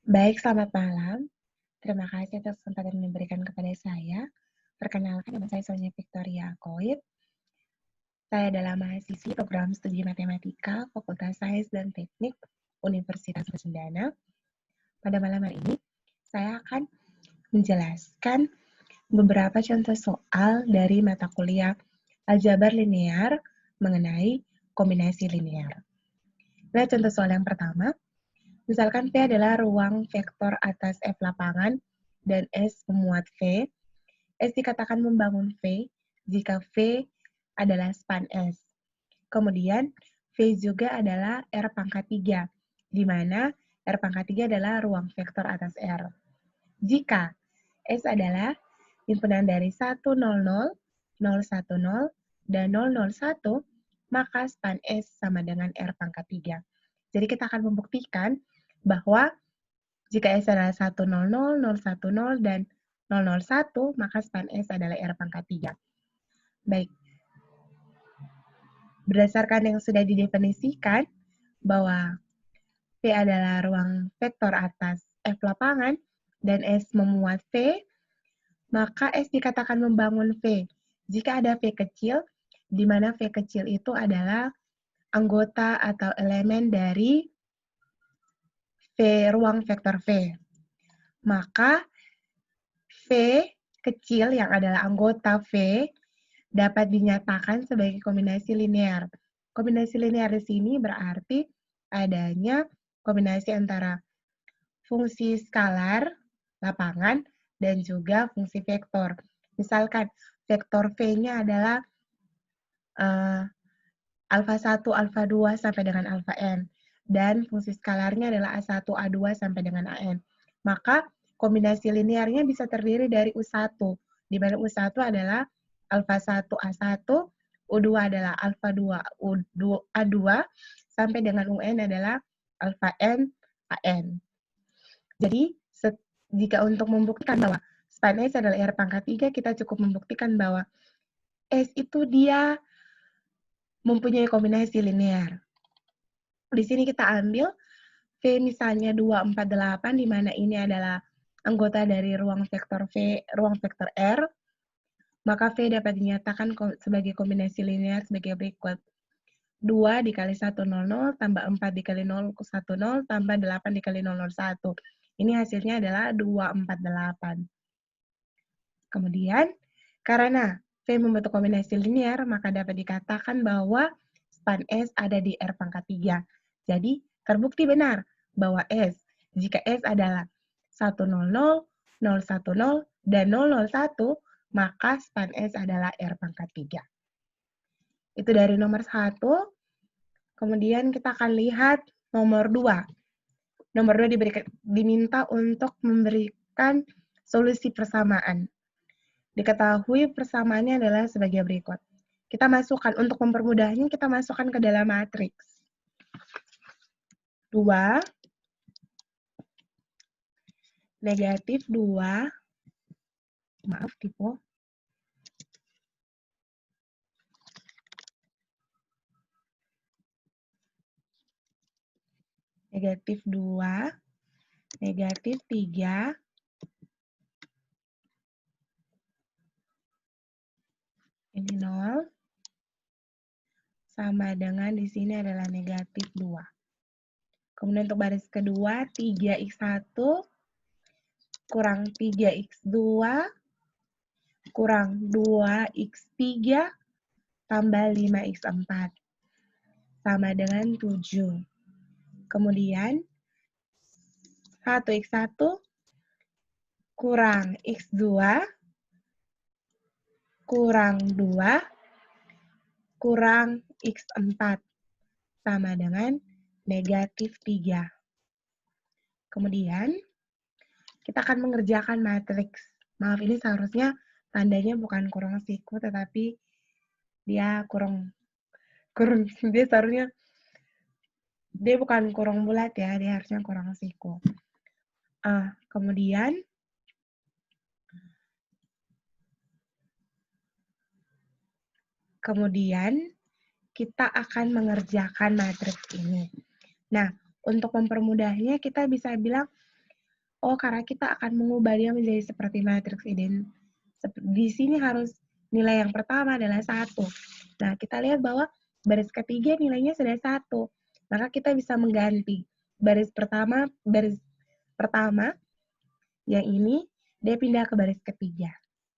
Baik, selamat malam. Terima kasih atas kesempatan yang diberikan kepada saya. Perkenalkan, nama saya Sonia Victoria Koip. Saya adalah mahasiswi program studi matematika Fakultas Sains dan Teknik Universitas Sendana. Pada malam hari ini, saya akan menjelaskan beberapa contoh soal dari mata kuliah aljabar linear mengenai kombinasi linear. Nah, contoh soal yang pertama, misalkan V adalah ruang vektor atas F lapangan dan S memuat V. S dikatakan membangun V jika V adalah span S. Kemudian V juga adalah R pangkat 3, di mana R pangkat 3 adalah ruang vektor atas R. Jika S adalah himpunan dari 100, 010, dan 001, maka span S sama dengan R pangkat 3. Jadi kita akan membuktikan bahwa jika S adalah 100, 010, dan 001, maka span S adalah R pangkat 3. Baik. Berdasarkan yang sudah didefinisikan bahwa V adalah ruang vektor atas F lapangan dan S memuat V, maka S dikatakan membangun V jika ada V kecil, di mana V kecil itu adalah anggota atau elemen dari ruang vektor V. Maka V kecil yang adalah anggota V dapat dinyatakan sebagai kombinasi linear. Kombinasi linear di sini berarti adanya kombinasi antara fungsi skalar lapangan dan juga fungsi vektor. Misalkan vektor V-nya adalah alfa 1, alfa 2 sampai dengan alfa n, dan fungsi skalarnya adalah A1, A2 sampai dengan AN. Maka kombinasi linearnya bisa terdiri dari U1, di mana U1 adalah alfa 1, A1, U2 adalah alfa 2, A2, sampai dengan UN adalah alfa N, AN. Jadi, jika untuk membuktikan bahwa span S adalah R pangkat 3, kita cukup membuktikan bahwa S itu dia mempunyai kombinasi linear. Di sini kita ambil V misalnya 248, di mana ini adalah anggota dari ruang vektor V, ruang vektor R, maka V dapat dinyatakan sebagai kombinasi linear sebagai berikut. 2 dikali 100 tambah 4 dikali 010 tambah 8 dikali 001. Ini hasilnya adalah 248. Kemudian, karena V membentuk kombinasi linear, maka dapat dikatakan bahwa span S ada di R pangkat 3. Jadi, terbukti benar bahwa jika S adalah 100, 010, dan 001, maka span S adalah R pangkat 3. Itu dari nomor 1. Kemudian kita akan lihat nomor 2. Nomor 2 diminta untuk memberikan solusi persamaan. Diketahui persamaannya adalah sebagai berikut. Kita masukkan, untuk mempermudahnya, kita masukkan ke dalam matriks. 2, negatif 2, maaf tipe, negatif 2, negatif 3, ini 0, sama dengan di sini adalah negatif 2. Kemudian untuk baris kedua, 3x1 kurang 3x2 kurang 2x3 tambah 5x4 sama dengan 7. Kemudian 1x1 kurang x2 kurang 2 kurang x4 sama dengan negatif 3. Kemudian kita akan mengerjakan matriks. Maaf, ini seharusnya tandanya bukan kurang siku, tetapi dia dia seharusnya dia bukan kurang bulat ya, dia harusnya kurang siku. Kemudian kita akan mengerjakan matriks ini. Nah, untuk mempermudahnya kita bisa bilang oh karena kita akan mengubah dia menjadi seperti matriks di sini harus nilai yang pertama adalah 1. Nah, kita lihat bahwa baris ketiga nilainya sudah 1. Maka kita bisa mengganti baris pertama yang ini dia pindah ke baris ketiga.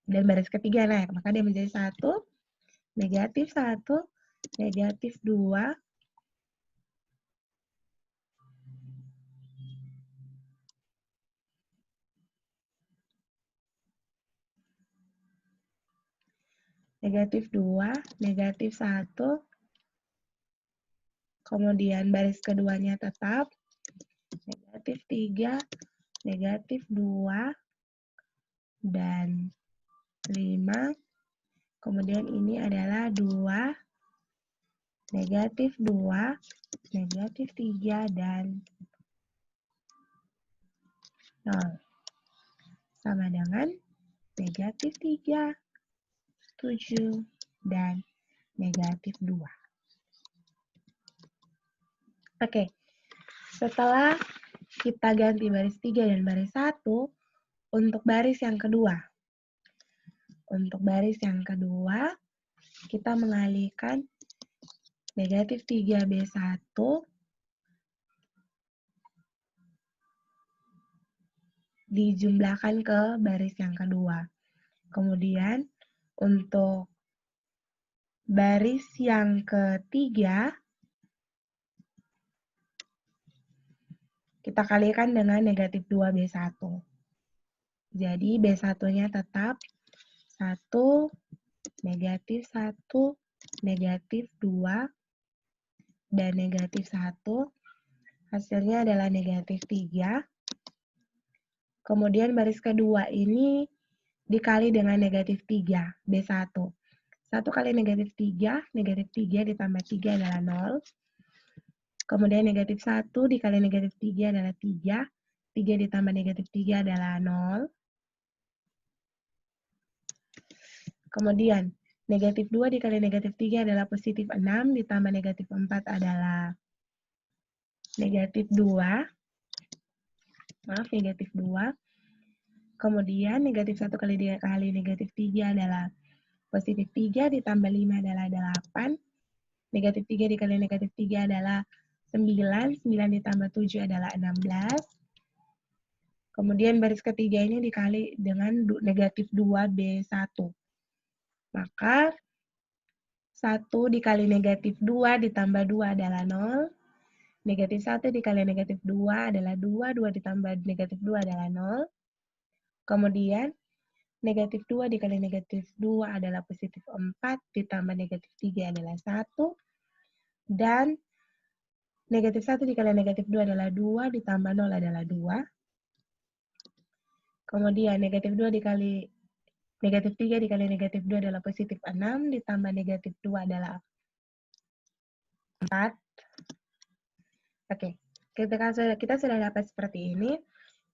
Dan baris ketiga naik, maka dia menjadi 1, negatif 1, negatif 2, negatif 2, negatif 1, kemudian baris keduanya tetap, negatif 3, negatif 2, dan 5, kemudian ini adalah 2, negatif 2, negatif 3, dan 0. Sama dengan negatif 3, 7, dan negatif 2. Oke, setelah kita ganti baris 3 dan baris 1, untuk baris yang kedua. Untuk baris yang kedua, kita mengalihkan negatif 3B1 dijumlahkan ke baris yang kedua. Kemudian, untuk baris yang ketiga, kita kalikan dengan negatif 2B1. Jadi, B1-nya tetap 1, negatif 1, negatif 2, dan negatif 1. Hasilnya adalah negatif 3. Kemudian baris kedua ini dikali dengan negatif 3, B1. 1 kali negatif 3 ditambah 3 adalah 0. Kemudian negatif 1 dikali negatif 3 adalah 3. 3 ditambah negatif 3 adalah 0. Kemudian negatif 2 dikali negatif 3 adalah positif 6, ditambah negatif 4 adalah negatif 2. Maaf, negatif 2. Kemudian negatif 1 kali negatif 3 adalah positif 3, ditambah 5 adalah 8. Negatif 3 dikali negatif 3 adalah 9. 9 ditambah 7 adalah 16. Kemudian baris ketiga ini dikali dengan negatif 2B1. Maka 1 dikali negatif 2 ditambah 2 adalah 0. Negatif 1 dikali negatif 2 adalah 2. 2 ditambah negatif 2 adalah 0. Kemudian negatif 2 dikali negatif 2 adalah positif 4. Ditambah negatif 3 adalah 1. Dan negatif 1 dikali negatif 2 adalah 2. Ditambah 0 adalah 2. Kemudian negatif 2 dikali negatif 3 dikali negatif 2 adalah positif 6, ditambah negatif 2 adalah 4. Oke, ketika kita sudah dapat seperti ini,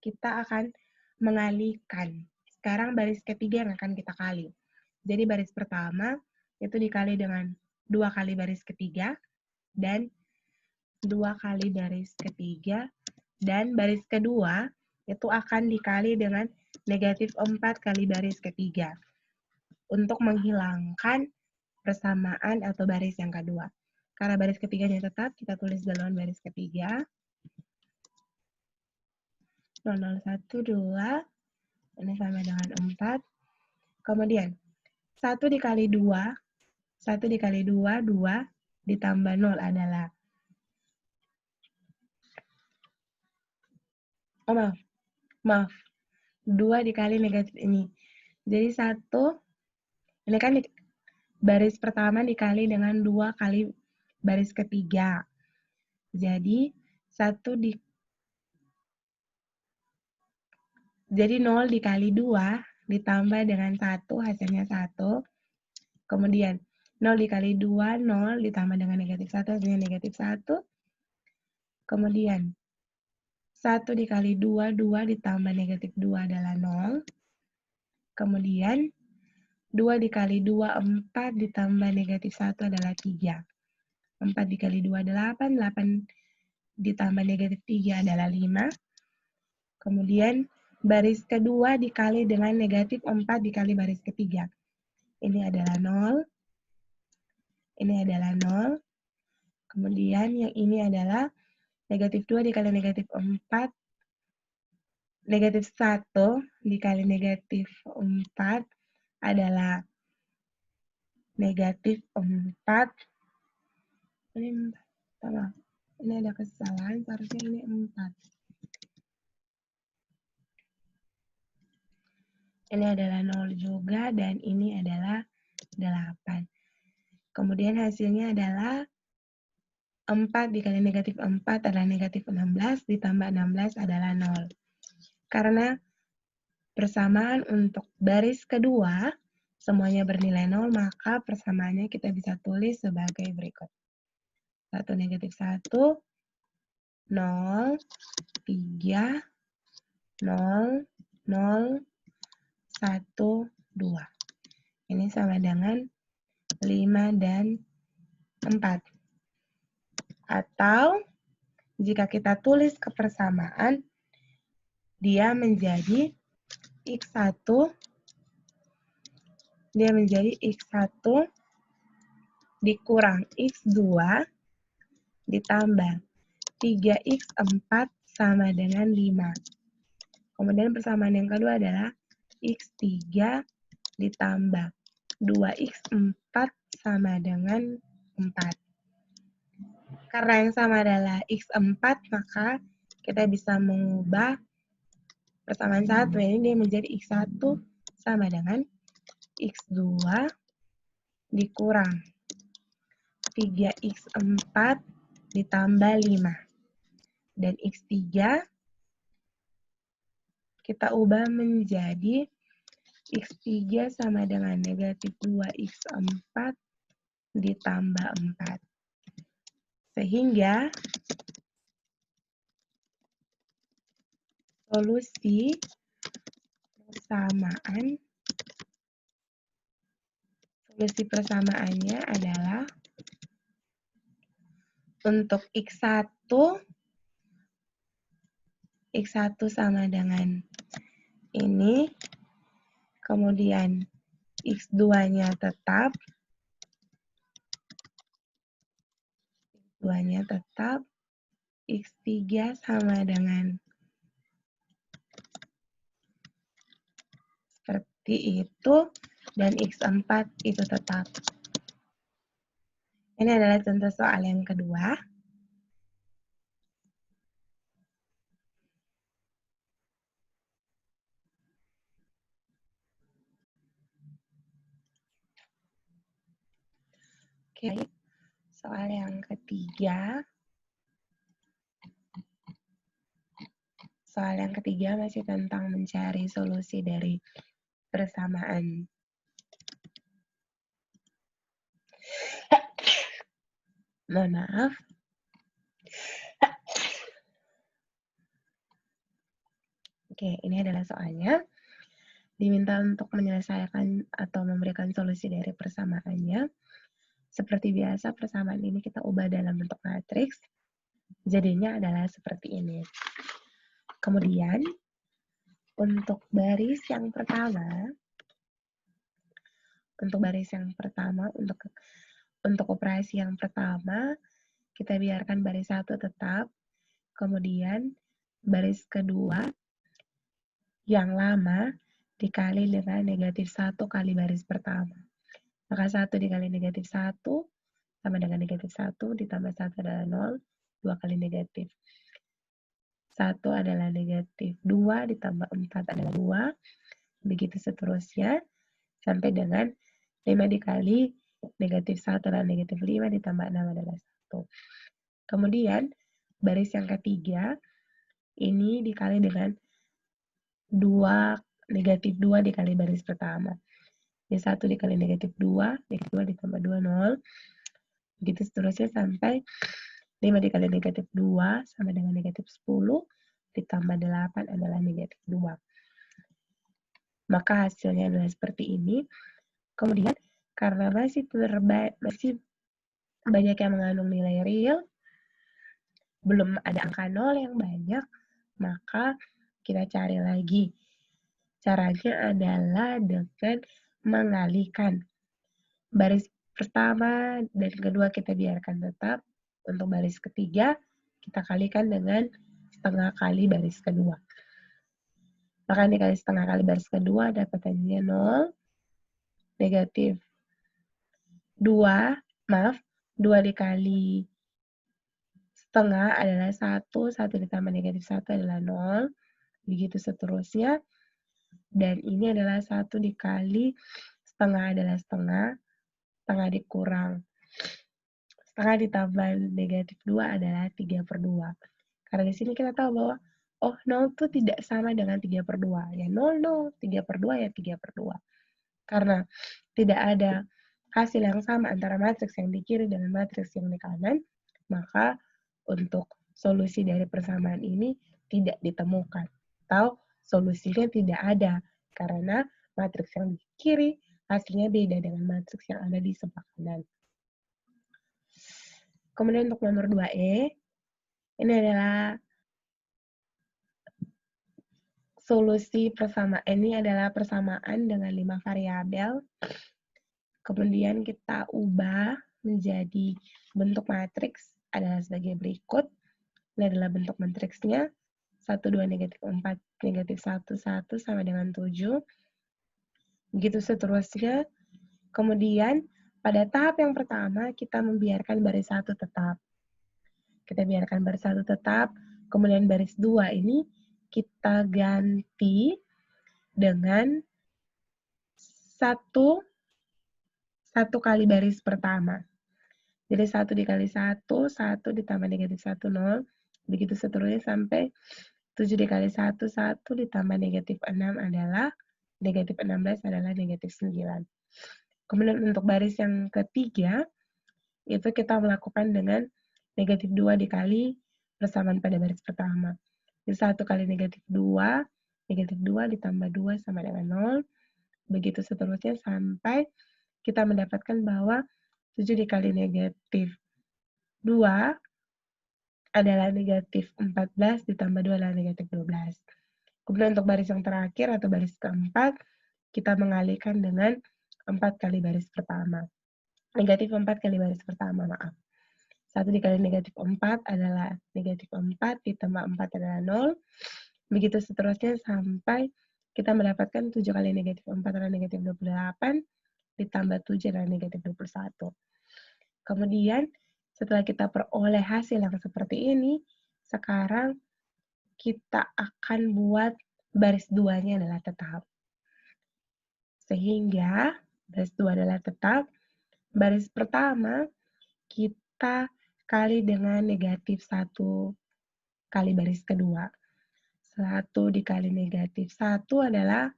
kita akan mengalihkan. Sekarang baris ketiga yang akan kita kali. Jadi baris pertama itu dikali dengan 2 kali baris ketiga, dan 2 kali baris ketiga, dan baris kedua itu akan dikali dengan negatif 4 kali baris ketiga untuk menghilangkan persamaan atau baris yang kedua. Karena baris ketiganya tetap, kita tulis duluan baris ketiga. 0, 1, 2, ini sama dengan 4. Kemudian, 1 dikali 2, 1 dikali 2, 2, ditambah 0 adalah, maaf, 2 dikali negatif ini. Jadi 1, ini kan baris pertama dikali dengan 2 kali baris ketiga. Jadi 0 dikali 2 ditambah dengan 1 hasilnya 1. Kemudian 0 dikali 2, 0 ditambah dengan negatif 1 hasilnya negatif 1. Kemudian 1 dikali 2, 2 ditambah negatif 2 adalah 0. Kemudian 2 dikali 2, 4 ditambah negatif 1 adalah 3. 4 dikali 2 adalah 8, 8 ditambah negatif 3 adalah 5. Kemudian baris kedua dikali dengan negatif 4 dikali baris ketiga. Ini adalah 0. Ini adalah 0. Kemudian yang ini adalah negatif 2 dikali negatif 4. Negatif 1 dikali negatif 4 adalah negatif 4. Ini ada kesalahan, seharusnya ini 4. Ini adalah 0 juga, dan ini adalah 8. Kemudian hasilnya adalah 4 dikali negatif 4 adalah negatif 16, ditambah 16 adalah 0. Karena persamaan untuk baris kedua, semuanya bernilai 0, maka persamaannya kita bisa tulis sebagai berikut. 1 negatif 1, 0, 3, 0, 0, 1, 2. Ini sama dengan 5 dan 4. Atau jika kita tulis kepersamaan, dia menjadi X1 dikurang X2 ditambah 3X4 sama dengan 5. Kemudian persamaan yang kedua adalah X3 ditambah 2X4 sama dengan 4. Karena yang sama adalah X4, maka kita bisa mengubah persamaan 1 ini dia menjadi X1 sama dengan X2 dikurang 3X4 ditambah 5. Dan X3 kita ubah menjadi X3 sama dengan negatif 2X4 ditambah 4. Sehingga solusi persamaannya adalah untuk X1 sama dengan ini, kemudian X2-nya tetap, X3 sama dengan seperti itu, dan X4 itu tetap. Ini adalah contoh soal yang kedua. Oke, soal yang ketiga. Soal yang ketiga masih tentang mencari solusi dari persamaan. Mohon maaf. Oke, ini adalah soalnya. Diminta untuk menyelesaikan atau memberikan solusi dari persamaannya. Seperti biasa, persamaan ini kita ubah dalam bentuk matriks. Jadinya adalah seperti ini. Kemudian, untuk baris yang pertama, untuk operasi yang pertama, kita biarkan baris 1 tetap. Kemudian, baris kedua, yang lama, dikali dengan negatif 1 kali baris pertama. Maka 1 dikali negatif 1 sama dengan negatif 1, ditambah 1 adalah 0, 2 kali negatif 1 adalah negatif 2, ditambah 4 adalah 2, begitu seterusnya, sampai dengan 5 dikali negatif 1 adalah negatif 5, ditambah 6 adalah 1. Kemudian, baris yang ketiga, ini dikali dengan negatif 2 dikali baris pertama. Jadi 1 dikali negatif 2 ditambah 2, 0. Begitu seterusnya sampai 5 dikali negatif 2 sama dengan negatif 10, ditambah 8 adalah negatif 2. Maka hasilnya adalah seperti ini. Kemudian, karena masih banyak yang mengandung nilai real, belum ada angka 0 yang banyak, maka kita cari lagi. Caranya adalah dengan mengalihkan. Baris pertama dan kedua kita biarkan tetap. Untuk baris ketiga, kita kalikan dengan setengah kali baris kedua. Maka dikali setengah kali baris kedua, dapat hasilnya 0, negatif 2 dikali setengah adalah 1 ditambah negatif 1 adalah 0, begitu seterusnya. Dan ini adalah 1 dikali setengah adalah setengah dikurang setengah ditambah negatif 2 adalah 3/2. Karena di sini kita tahu bahwa, 0 itu tidak sama dengan 3/2. Ya 0, 0, 3/2 ya 3/2. Karena tidak ada hasil yang sama antara matriks yang di kiri dengan matriks yang di kanan, maka untuk solusi dari persamaan ini tidak ditemukan. Atau solusinya tidak ada, karena matriks yang di kiri hasilnya beda dengan matriks yang ada di sebelah kanan. Kemudian untuk nomor 2E, ini adalah solusi persamaan. Ini adalah persamaan dengan 5 variabel. Kemudian kita ubah menjadi bentuk matriks adalah sebagai berikut. Ini adalah bentuk matriksnya. 1, 2, negatif 4, negatif 1, 1 sama dengan 7. Begitu seterusnya. Kemudian pada tahap yang pertama kita membiarkan baris 1 tetap. Kita biarkan baris 1 tetap. Kemudian baris 2 ini kita ganti dengan 1 kali baris pertama. Jadi 1 dikali 1, 1 ditambah negatif 1, 0. Begitu seterusnya sampai 7 dikali 1, 1 ditambah negatif 6 adalah negatif 16 adalah negatif 9. Kemudian untuk baris yang ketiga, itu kita melakukan dengan negatif 2 dikali persamaan pada baris pertama. Jadi 1 kali negatif 2 ditambah 2 sama dengan 0. Begitu seterusnya sampai kita mendapatkan bahwa 7 dikali negatif 2 adalah negatif 14 ditambah 2 adalah negatif 12. Kemudian untuk baris yang terakhir atau baris keempat, kita mengalihkan dengan 4 kali baris pertama. Negatif 4 kali baris pertama, maaf. 1 dikali negatif 4 adalah negatif 4 ditambah 4 adalah 0. Begitu seterusnya sampai kita mendapatkan 7 kali negatif 4 adalah negatif 28 ditambah 7 adalah negatif 21. Kemudian setelah kita peroleh hasil yang seperti ini, sekarang kita akan buat baris 2-nya adalah tetap. Sehingga baris 2 adalah tetap. Baris pertama kita kali dengan negatif 1 kali baris kedua. 1 dikali negatif 1 adalah,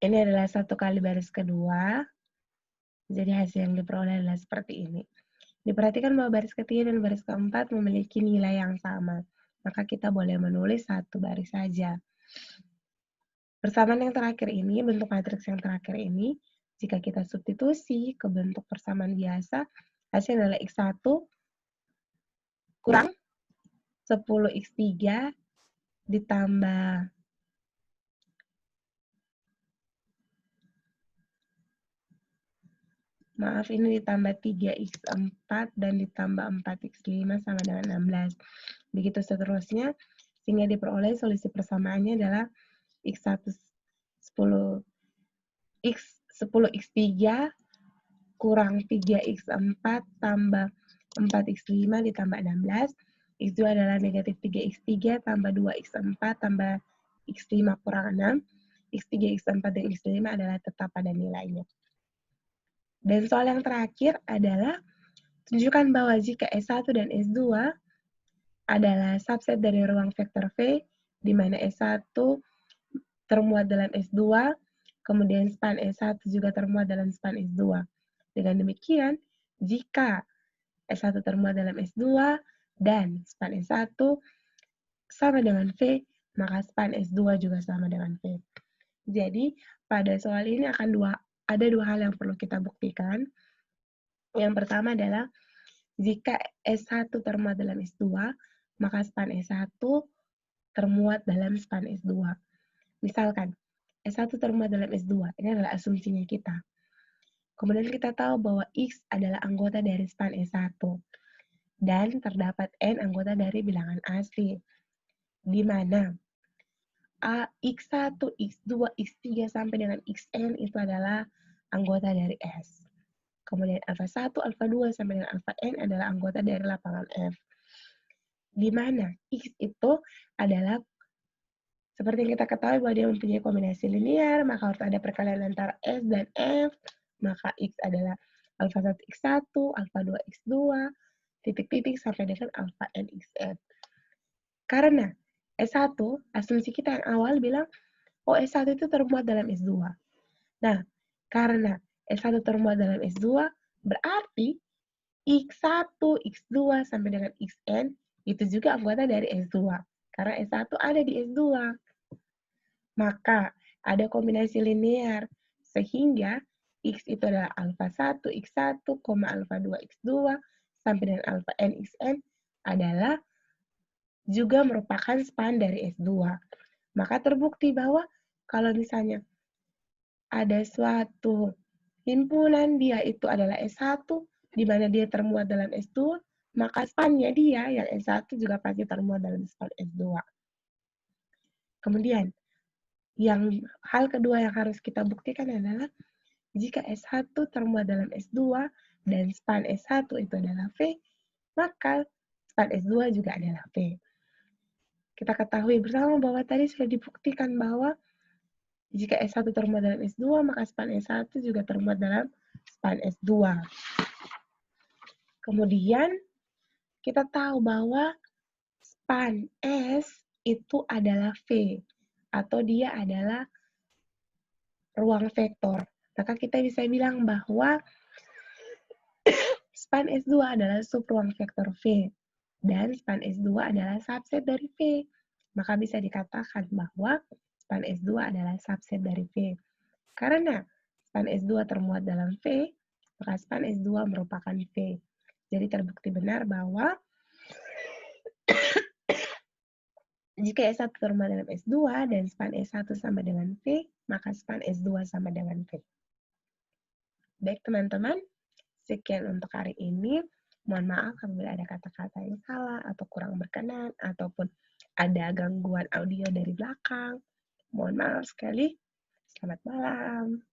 ini adalah 1 kali baris kedua. Jadi hasil yang diperoleh adalah seperti ini. Diperhatikan bahwa baris ketiga dan baris keempat memiliki nilai yang sama. Maka kita boleh menulis 1 baris saja. Persamaan yang terakhir ini, bentuk matriks yang terakhir ini, jika kita substitusi ke bentuk persamaan biasa, hasilnya adalah X1 kurang 10X3 ditambah ini ditambah 3X4 dan ditambah 4X5 sama dengan 16. Begitu seterusnya, sehingga diperoleh solusi persamaannya adalah X1 10X3 kurang 3X4 tambah 4X5 ditambah 16. X2 adalah negatif 3X3 tambah 2X4 tambah X5 kurang 6. X3, X4, dan X5 adalah tetap pada nilainya. Dan soal yang terakhir adalah tunjukkan bahwa jika S1 dan S2 adalah subset dari ruang vektor V, di mana S1 termuat dalam S2, kemudian span S1 juga termuat dalam span S2. Dengan demikian, jika S1 termuat dalam S2 dan span S1 sama dengan V, maka span S2 juga sama dengan V. Jadi, pada soal ini ada dua hal yang perlu kita buktikan. Yang pertama adalah Jika S1 termuat dalam S2, maka span S1 termuat dalam span S2. Misalkan, S1 termuat dalam S2, ini adalah asumsinya kita. Kemudian kita tahu bahwa X adalah anggota dari span S1, dan terdapat N anggota dari bilangan asli, di mana X1, X2, X3 sampai dengan Xn itu adalah anggota dari S. Kemudian alfa 1, alfa 2 sampai dengan alfa N adalah anggota dari lapangan F. Di mana X itu adalah seperti yang kita ketahui bahwa dia mempunyai kombinasi linear, maka harus ada perkalian antara S dan F, maka X adalah alfa 1 X1, alfa 2 X2, titik-titik sampai dengan alfa N Xn. Karena S1, asumsi kita yang awal bilang, oh S1 itu termuat dalam S2. Nah, karena S1 termuat dalam S2, berarti X1, X2 sampai dengan Xn itu juga anggota dari S2. Karena S1 ada di S2. Maka ada kombinasi linear sehingga X itu adalah alfa 1, X1, alfa 2, X2 sampai dengan alfa N Xn adalah juga merupakan span dari S2. Maka terbukti bahwa kalau misalnya ada suatu himpunan dia itu adalah S1, di mana dia termuat dalam S2, maka spannya dia yang S1 juga pasti termuat dalam span S2. Kemudian, hal kedua yang harus kita buktikan adalah jika S1 termuat dalam S2 dan span S1 itu adalah V, maka span S2 juga adalah V. Kita ketahui bersama bahwa tadi sudah dibuktikan bahwa jika S1 termuat dalam S2, maka span S1 juga termuat dalam span S2. Kemudian, kita tahu bahwa span S itu adalah V, atau dia adalah ruang vektor. Maka kita bisa bilang bahwa span S2 adalah subruang vektor V, dan span S2 adalah subset dari V. Maka bisa dikatakan bahwa span S2 adalah subset dari V. Karena span S2 termuat dalam V, maka span S2 merupakan V. Jadi terbukti benar bahwa jika S1 termuat dalam S2 dan span S1 sama dengan V, maka span S2 sama dengan V. Baik teman-teman, sekian untuk hari ini. Mohon maaf apabila ada kata-kata yang salah atau kurang berkenan, ataupun ada gangguan audio dari belakang. Mohon maaf sekali. Selamat malam.